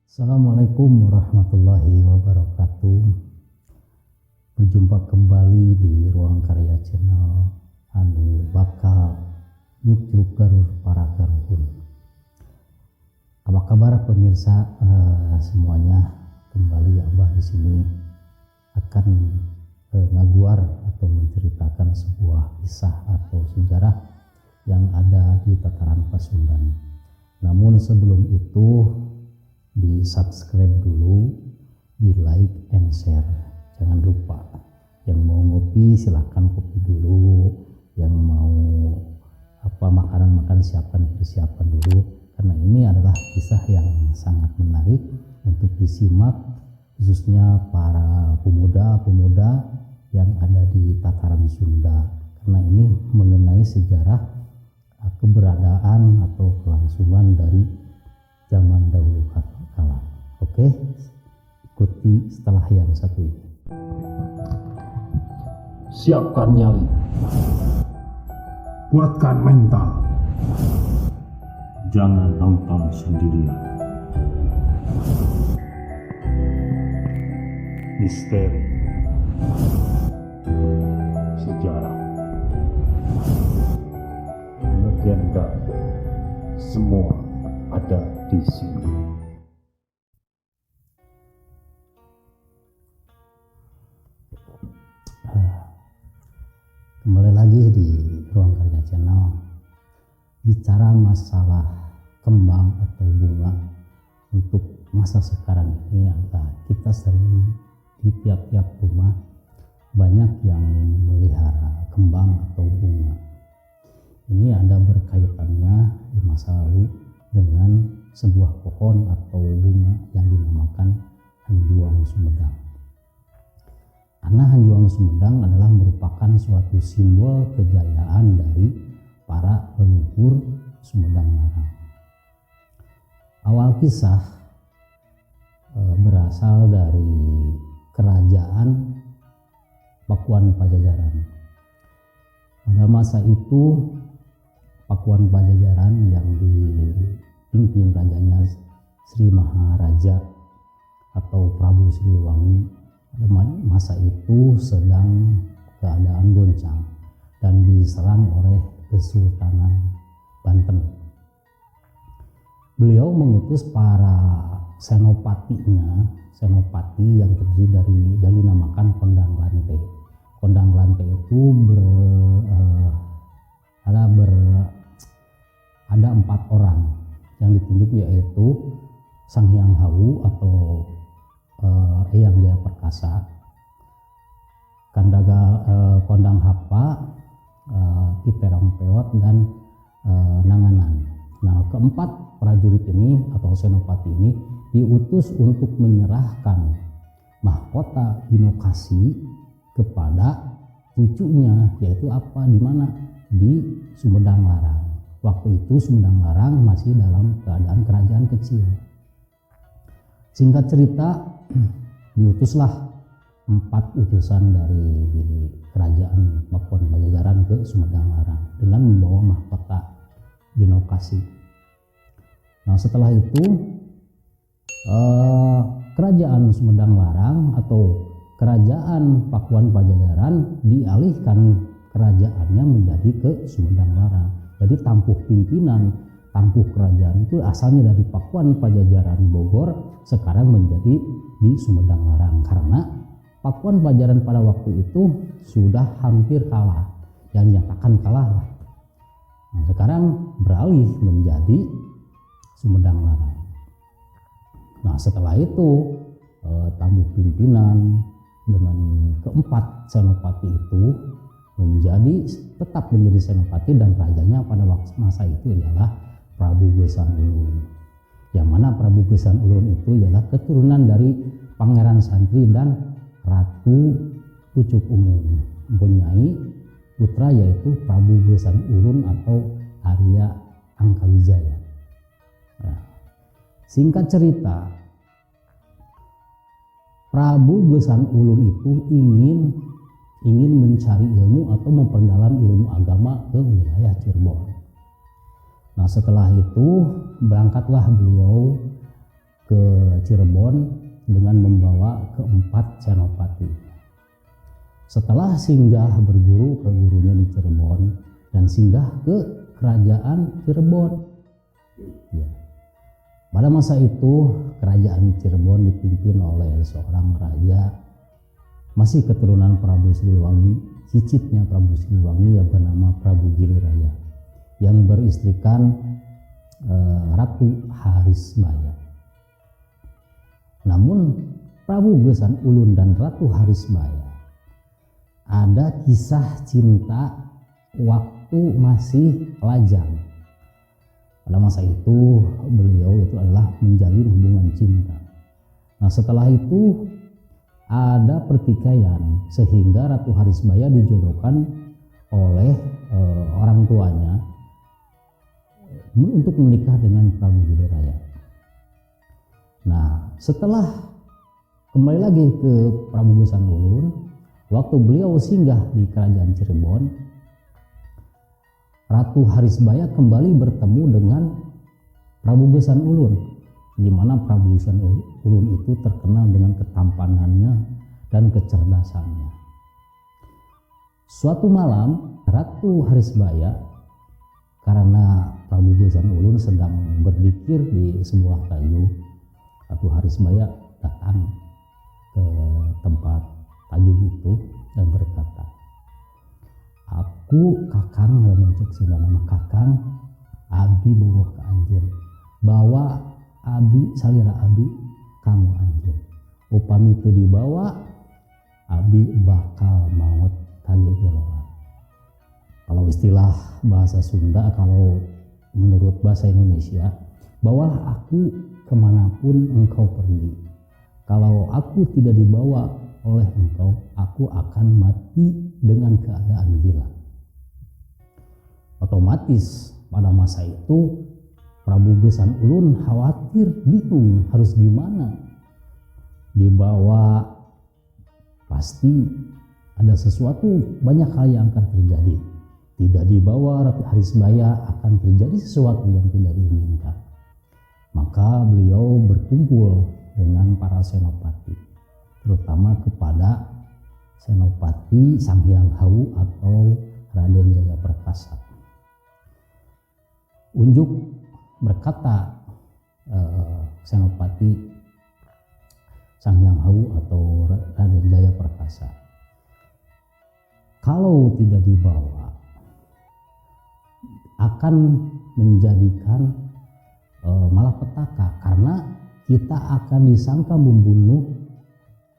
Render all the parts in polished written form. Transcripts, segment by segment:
Assalamualaikum warahmatullahi wabarakatuh. Berjumpa kembali di Ruang Karya Channel anu bakal nyuk garur para garuhun. Apa kabar pemirsa semuanya? Kembali Abah di sini akan ngaguar atau menceritakan sebuah kisah atau sejarah yang ada di tataran Pasundan. Namun sebelum itu di subscribe dulu, di like and share, jangan lupa. Yang mau ngopi silahkan kopi dulu, yang mau makanan persiapan dulu, karena ini adalah kisah yang sangat menarik untuk disimak, khususnya para pemuda-pemuda yang ada di tataran Sunda, karena ini mengenai sejarah keberadaan atau kelangsungan dari zaman dahulu kala. Oke, ikuti setelah yang satu ini. Siapkan nyali, kuatkan mental, jangan nonton sendirian. Misteri, sejarah, legenda, semua ada di sini. Kembali lagi di Ruang Karya Channel. Bicara masalah kembang atau bunga untuk masa sekarang ini adalah kita sering di tiap-tiap rumah banyak yang melihara kembang atau bunga. Ini ada berkaitannya di masa lalu dengan sebuah pohon atau bunga yang dinamakan Hanjuang Sumedang. Karena Hanjuang Sumedang adalah merupakan suatu simbol kejayaan dari para leluhur Sumedang Larang. Awal kisah berasal dari kerajaan Pakuan Pajajaran. Pada masa itu Pakuan Pajajaran yang dipimpin rajanya Sri Maharaja atau Prabu Siliwangi pada masa itu sedang keadaan goncang dan diserang oleh Kesultanan Banten. Beliau mengutus para senopatinya, senopati yang terdiri dari yang dinamakan Kondang Lante. Kondang Lante itu ada 4 orang yang ditunjuk, yaitu Sang Hyang Hawu atau Eyang Jaya Perkasa, Kondang Hapa, Kiterang Pewat, dan Nanganan. Nah, keempat prajurit ini atau senopati ini diutus untuk menyerahkan mahkota Binokasi kepada cucunya, yaitu di mana? Di Sumedang Larang. Waktu itu Sumedang Larang masih dalam keadaan kerajaan kecil. Singkat cerita, diutuslah 4 utusan dari kerajaan Pakuan Pajajaran ke Sumedang Larang dengan membawa mahkota Binokasi. Nah, setelah itu kerajaan Sumedang Larang atau kerajaan Pakuan Pajajaran dialihkan kerajaannya menjadi ke Sumedang Larang. Jadi tampuh pimpinan, tampuh kerajaan itu asalnya dari Pakuan Pajajaran Bogor, sekarang menjadi di Sumedang Larang karena Pakuan Pajajaran pada waktu itu sudah hampir kalah, yang dinyatakan kalah lah. Nah, sekarang beralih menjadi Sumedang Larang. Nah, setelah itu tambuh pimpinan dengan keempat senopati itu tetap menjadi senopati, dan rajanya pada waktu masa itu ialah Prabu Gesan Ulun. Yang mana Prabu Gesan Ulun itu ialah keturunan dari Pangeran Santri dan Ratu Pucuk Umun, mempunyai putra yaitu Prabu Gesan Ulun atau Arya Angkawijaya. Nah, singkat cerita, Prabu Gesan Ulun itu ingin mencari ilmu atau memperdalam ilmu agama ke wilayah Cirebon. Nah, setelah itu berangkatlah beliau ke Cirebon dengan membawa keempat senopati. Setelah singgah berguru ke gurunya di Cirebon dan singgah ke kerajaan Cirebon. Ya. Pada masa itu kerajaan Cirebon dipimpin oleh seorang raja masih keturunan Prabu Siliwangi, cicitnya Prabu Siliwangi yang bernama Prabu Giliraya, yang beristrikan Ratu Harisbaya. Namun Prabu Gesan Ulun dan Ratu Harisbaya ada kisah cinta waktu masih lajang. Pada masa itu beliau itu adalah menjalin hubungan cinta. Nah, setelah itu ada pertikaian sehingga Ratu Harisbaya dijodohkan oleh orang tuanya untuk menikah dengan Prabu Giliraya. Nah, setelah kembali lagi ke Prabu Gesan Ulun, waktu beliau singgah di kerajaan Cirebon, Ratu Harisbaya kembali bertemu dengan Prabu Gesan Ulun, di mana Prabu Gesan Ulun itu terkenal dengan ketampanannya dan kecerdasannya. Suatu malam Ratu Harisbaya, karena Prabu Gesan Ulun sedang berzikir di sebuah kayu, Ratu Harisbaya datang ke tempat kayu itu dan berkata, "Aku kakang lamun cek sunda nama kakang abdi bogoh ka anjeun, bawa abdi salira abdi kanggo anjeun. Upami teu dibawa abdi bakal maot kage iloan." Kalau istilah bahasa Sunda, kalau menurut bahasa Indonesia, bawalah aku kemanapun engkau pergi. Kalau aku tidak dibawa oleh engkau, aku akan mati dengan keadaan gila. Otomatis pada masa itu Prabu Gesan Ulun khawatir, bingung harus gimana. Dibawa pasti ada sesuatu, banyak hal yang akan terjadi. Tidak dibawa Ratu Harisbaya akan terjadi sesuatu yang tidak diinginkan. Maka beliau berkumpul dengan para senopati, terutama kepada Senopati Sanghyang Hawu atau Raden Jaya Perkasa. Unjuk berkata Senopati Sanghyang Hawu atau Raden Jaya Perkasa, kalau tidak dibawa akan menjadikan malapetaka, karena kita akan disangka membunuh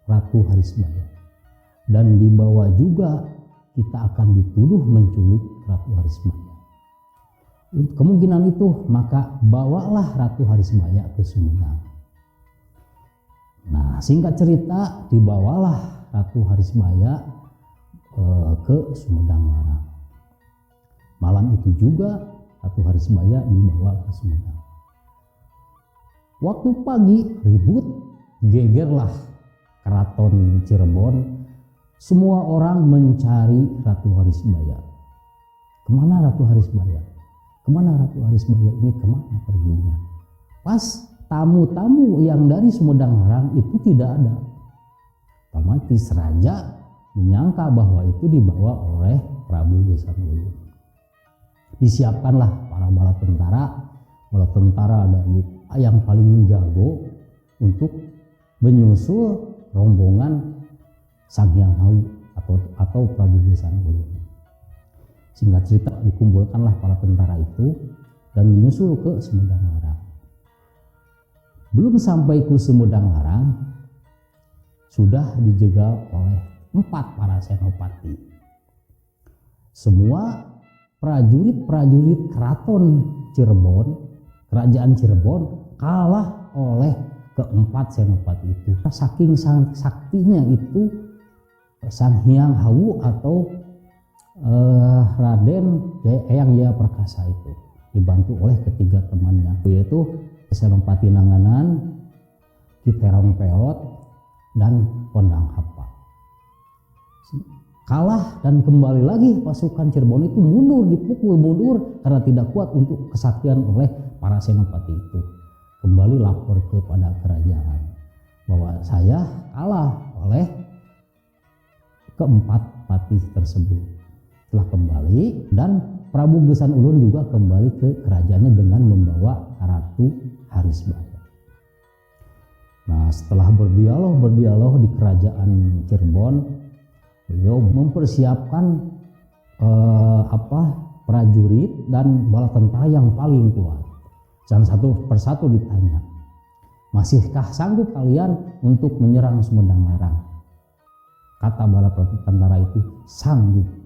Ratu Harisbaya, dan dibawa juga kita akan dituduh menculik Ratu Harisbaya. Untuk kemungkinan itu maka bawalah Ratu Harisbaya ke Sumedang. Nah, singkat cerita, dibawalah Ratu Harisbaya ke Sumedang Larang. Malam itu juga Ratu Harisbaya dibawa ke Sumedang. Waktu pagi ribut, gegerlah keraton Cirebon. Semua orang mencari Ratu Harisbaya. Kemana Ratu Harisbaya? Kemana Ratu Harisbaya ini, kemana perginya? Pas tamu-tamu yang dari Sumedang Larang itu tidak ada. Otomatis raja menyangka bahwa itu dibawa oleh Prabu Gesan Ulun. Disiapkanlah para bala tentara dari yang paling jago untuk menyusul rombongan Sanghyang Hawu atau Prabu Gesan Ulun. Singkat cerita, dikumpulkanlah para tentara itu dan menyusul ke Sumedang Larang. Belum sampai ke Sumedang Larang, sudah dijegal oleh 4 para senopati. Semua prajurit-prajurit keraton Cirebon, kerajaan Cirebon, kalah oleh keempat senopati itu. Saking saktinya itu Sanghyang Hawu atau Raden Eyang Jaya Perkasa itu, dibantu oleh ketiga temannya, yaitu Senopati Nanganan, Ki Terong Peot, dan Pondang Hapa. Kalah dan kembali lagi pasukan Cirebon itu mundur, dipukul mundur karena tidak kuat untuk kesaktian oleh para senopati itu. kembali lapor kepada kerajaan bahwa saya kalah oleh keempat patih tersebut. Setelah kembali, dan Prabu Gesan Ulun juga kembali ke kerajaannya dengan membawa Ratu Harisbaya. Nah, setelah berdialog di kerajaan Cirebon, beliau mempersiapkan prajurit dan bala tentara yang paling kuat. Dan satu persatu ditanya, masihkah sanggup kalian untuk menyerang Sumedang Larang? Kata bala tentara itu, sanggup.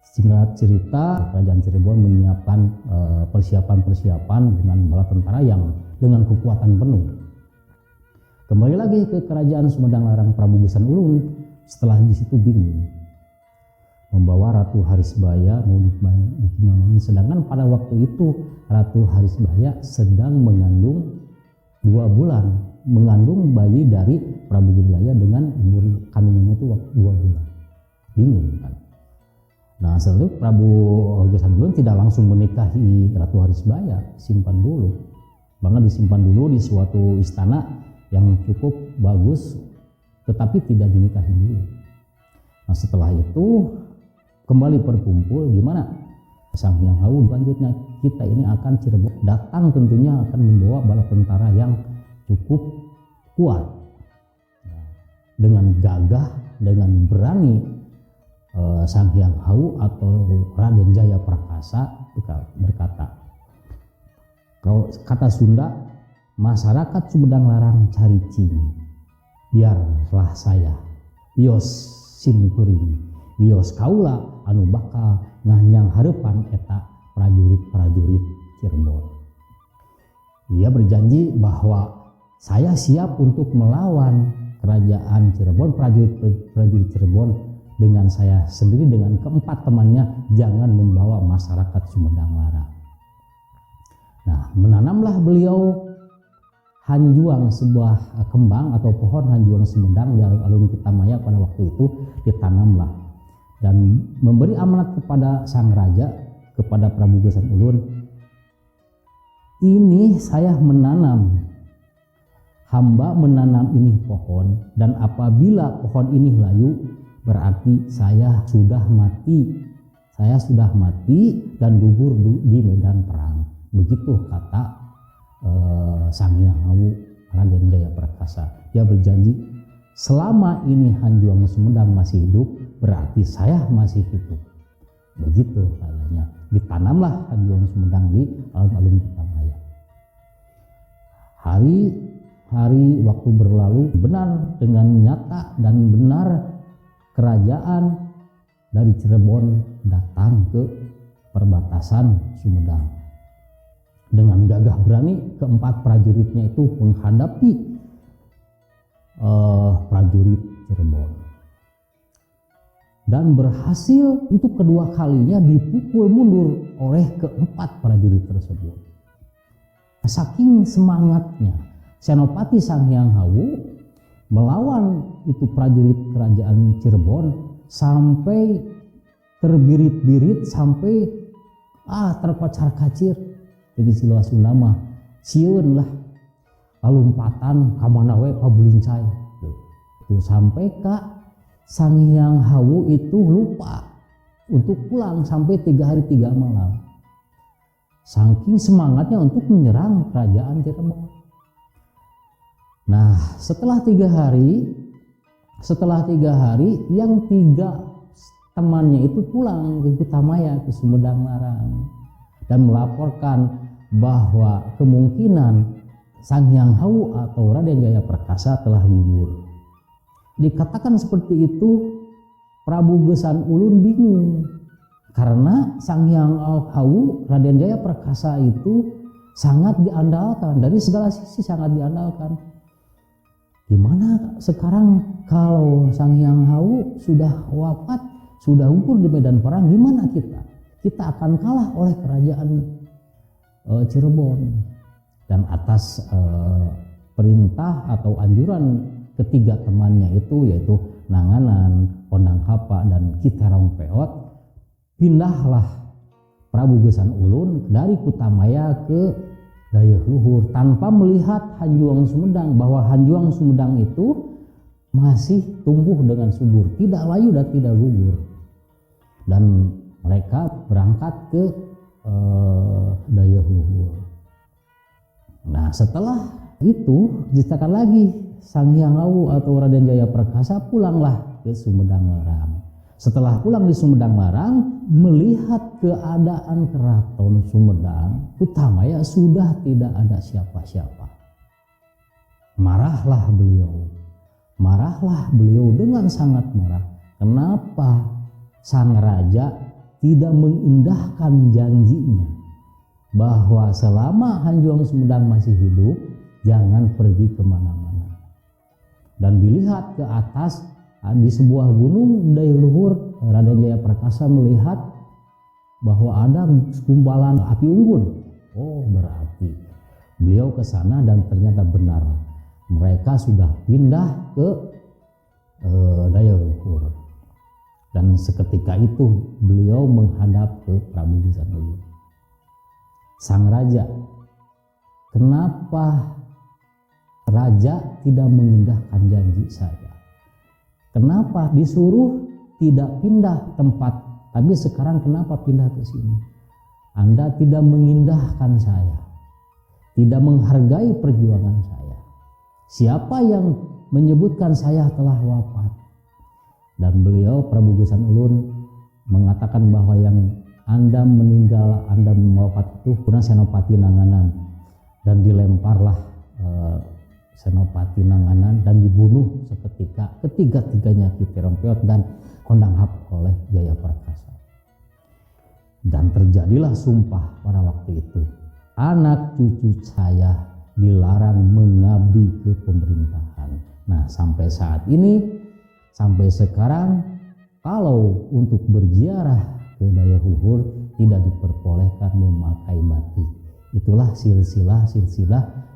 Singkat cerita, kerajaan Cirebon menyiapkan persiapan-persiapan dengan bala tentara yang dengan kekuatan penuh. Kembali lagi ke kerajaan Sumedang Larang Prabu Gesan Ulun, setelah di situ bingung. Membawa Ratu Harisbaya mau dimanain, sedangkan pada waktu itu Ratu Harisbaya sedang mengandung 2 bulan, mengandung bayi dari Prabu Girilaya dengan umur kandungannya itu 2 bulan. Bingung kan. Nah, setelah itu Prabu Gesan Ulun tidak langsung menikahi Ratu Harisbaya, simpan dulu. Bahkan disimpan dulu di suatu istana yang cukup bagus, tetapi tidak dinikahi dulu. Nah, setelah itu kembali berkumpul, gimana Sang Hyang Hau selanjutnya kita ini akan Cirebon datang, tentunya akan membawa bala tentara yang cukup kuat. Dengan gagah, dengan berani, Sang Hyang Hau atau Raden Jaya Prakasa berkata, kalau kata Sunda, masyarakat Sumedang Larang caricing, biarlah saya bios simkuring, bios kaula anu bakal nganyang harepan eta prajurit-prajurit Cirebon. Dia berjanji bahwa saya siap untuk melawan kerajaan Cirebon, prajurit Cirebon dengan saya sendiri, dengan keempat temannya, jangan membawa masyarakat Sumedang Larang. Nah, menanamlah beliau hanjuang, sebuah kembang atau pohon hanjuang Sumedang di alun-alun Kutamaya pada waktu itu ditanamlah, dan memberi amanat kepada sang raja, kepada Prabu Gesan Ulun, ini saya menanam, hamba menanam ini pohon, dan apabila pohon ini layu berarti saya sudah mati, dan gugur di medan perang. Begitu kata Sang Hyang Hau Raden Jaya Prakasa. Dia berjanji, selama ini Hanjuang Sumedang masih hidup, berarti saya masih hidup. Begitu katanya. Ditanamlah Hanjuang Sumedang di alun-alun Kutamaya. Hari waktu berlalu, benar dengan nyata dan benar kerajaan dari Cirebon datang ke perbatasan Sumedang. Dengan gagah berani, keempat prajuritnya itu menghadapi prajurit Cirebon. Dan berhasil untuk kedua kalinya dipukul mundur oleh keempat prajurit tersebut. Saking semangatnya Senopati Sang Hyang Hau melawan itu prajurit kerajaan Cirebon sampai terbirit-birit, sampai terkocar-kacir. Jadi siluas Sunda mah sieun lah lompatan kamana we pabulincai. Itu sampai Sang Hyang Hau itu lupa untuk pulang sampai 3 hari 3 malam. Saking semangatnya untuk menyerang kerajaan Cirebon. Nah, setelah 3 hari yang 3 temannya itu pulang ke Kutamaya, ke Sumedang Larang, dan melaporkan bahwa kemungkinan Sang Hyang Hau atau Raden Jaya Prakasa telah gugur. Dikatakan seperti itu, Prabu Gesan Ulun bingung, karena Sang Hyang Hau Raden Jaya Prakasa itu sangat diandalkan, dari segala sisi sangat diandalkan. Gimana sekarang kalau Sang Hyang Hau sudah wafat, sudah gugur di medan perang, gimana kita? Kita akan kalah oleh kerajaan Cirebon. Dan atas perintah atau anjuran ketiga temannya itu, yaitu Nanganan, Pondang Hapa, dan Ki Terong Peot, pindahlah Prabu Gesan Ulun dari Kutamaya ke Dayeuh Luhur tanpa melihat Hanjuang Sumedang, bahwa Hanjuang Sumedang itu masih tumbuh dengan subur, tidak layu dan tidak gugur. Dan mereka berangkat ke Dayeuh Luhur. Nah, setelah itu diceritakan lagi Sang Hyang Awu atau Raden Jaya Perkasa pulanglah ke Sumedang Larang. Setelah pulang di Sumedang Larang, melihat keadaan keraton Sumedang, Kutamaya sudah tidak ada siapa-siapa. Marahlah beliau dengan sangat marah. Kenapa sang raja tidak mengindahkan janjinya bahwa selama Hanjuang Sumedang masih hidup, jangan pergi kemana-mana. Dan dilihat ke atas, di sebuah gunung Dayeuh Luhur, Raden Jaya Perkasa melihat bahwa ada gumpalan api unggun. Oh, berarti beliau ke sana dan ternyata benar, mereka sudah pindah ke Dayeuh Luhur. Dan seketika itu beliau menghadap ke Prabu Gesan Ulun. Sang raja, kenapa raja tidak mengindahkan janji saya? Kenapa disuruh tidak pindah tempat, tapi sekarang kenapa pindah ke sini? Anda tidak mengindahkan saya, tidak menghargai perjuangan saya. Siapa yang menyebutkan saya telah wafat? Dan beliau, Prabu Gesan Ulun, mengatakan bahwa yang Anda meninggal, Anda wafat itu karena Senopati Nanganan, dan dilemparlah Senopati Nanganan dan dibunuh seketika, ketiga-tiganya Ki Tirempeot dan Kondang Hap oleh Jaya Perkasa. Dan terjadilah sumpah pada waktu itu, anak cucu saya dilarang mengabdi ke pemerintahan. Nah, sampai saat ini, sampai sekarang, kalau untuk berziarah ke Dayeuh Luhur tidak diperbolehkan memakai batik. Itulah silsilah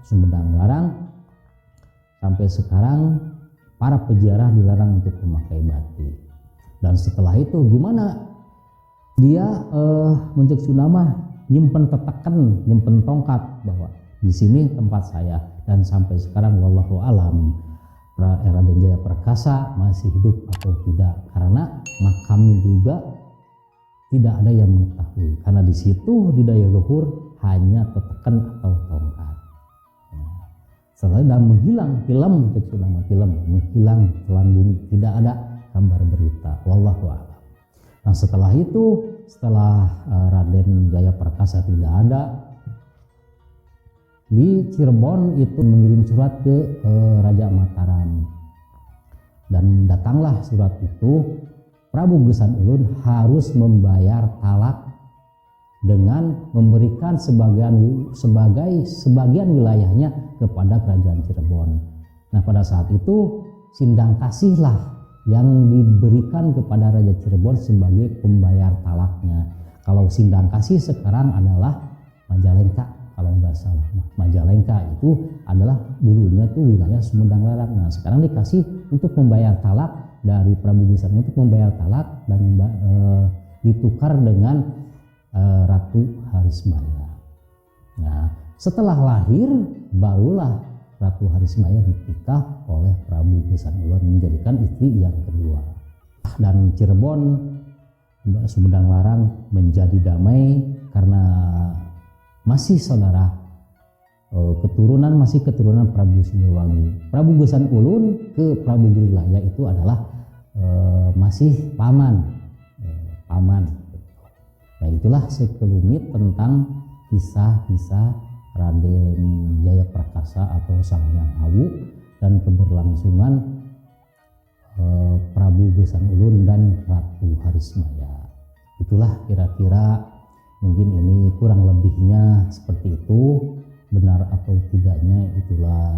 Sumedang Larang. Sampai sekarang para peziarah dilarang untuk memakai batik. Dan setelah itu gimana? Dia Muncik Sunama nyimpen tetekan, nyimpen tongkat bahwa di sini tempat saya. Dan sampai sekarang wallahu alam Raden Jaya Perkasa masih hidup atau tidak, karena makamnya juga tidak ada yang mengetahui, karena di situ di Dayeuh Luhur hanya tetekan atau tongkat. Setelah dan menghilang telan bumi, tidak ada kabar berita, wallahu a'lam. Nah, setelah itu, setelah Raden Jaya Perkasa tidak ada, di Cirebon itu mengirim surat ke Raja Mataram, dan datanglah surat itu. Prabu Gesan Ulun harus membayar talak dengan memberikan sebagian wilayahnya kepada kerajaan Cirebon. Nah, pada saat itu sindang kasihlah yang diberikan kepada Raja Cirebon sebagai pembayar talaknya. Kalau sindang kasih sekarang adalah Majalengka, kalau nggak salah. Majalengka itu adalah dulunya tuh wilayah Sumedang Larang. Nah, sekarang dikasih untuk membayar talak dari Prabu Gesan, untuk membayar talak dan ditukar dengan Ratu Harismaya. Nah, setelah lahir barulah Ratu Harismaya dinikah oleh Prabu Gesan Ulun menjadikan istri yang kedua. Dan Cirebon, Sumedang Larang menjadi damai karena masih saudara, keturunan Prabu Siliwangi. Prabu Gesan Ulun ke Prabu Girilaya itu adalah masih paman. Nah, itulah sekelumit tentang kisah-kisah Raden Jaya Perkasa atau Sang Hyang Awu dan keberlangsungan Prabu Gesan Ulun dan Ratu Harismaya. Itulah kira-kira, mungkin ini kurang lebihnya seperti itu. Benar atau tidaknya itulah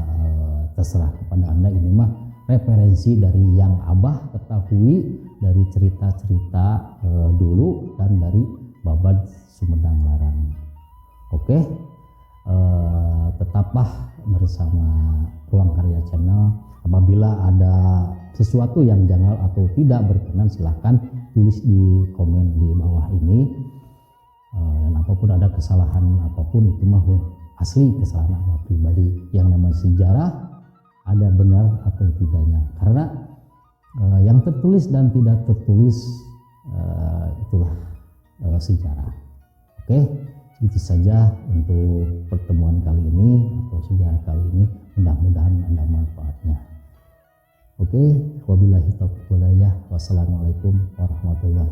terserah kepada Anda. Ini mah referensi dari yang Abah ketahui dari cerita-cerita dulu dan dari Babad Sumedang Larang. Oke, tetaplah bersama Ruang Karya Channel. Apabila ada sesuatu yang janggal atau tidak berkenan, silahkan tulis di komen di bawah ini. Dan apapun ada kesalahan apapun itu mah asli kesalahan Abah pribadi. Yang namanya sejarah ada benar atau tidaknya, karena yang tertulis dan tidak tertulis itulah sejarah. Oke, itu saja untuk pertemuan kali ini atau sejarah kali ini. Mudah-mudahan ada manfaatnya. Oke, wabillahi taufiq walhidayah. Wassalamualaikum warahmatullahi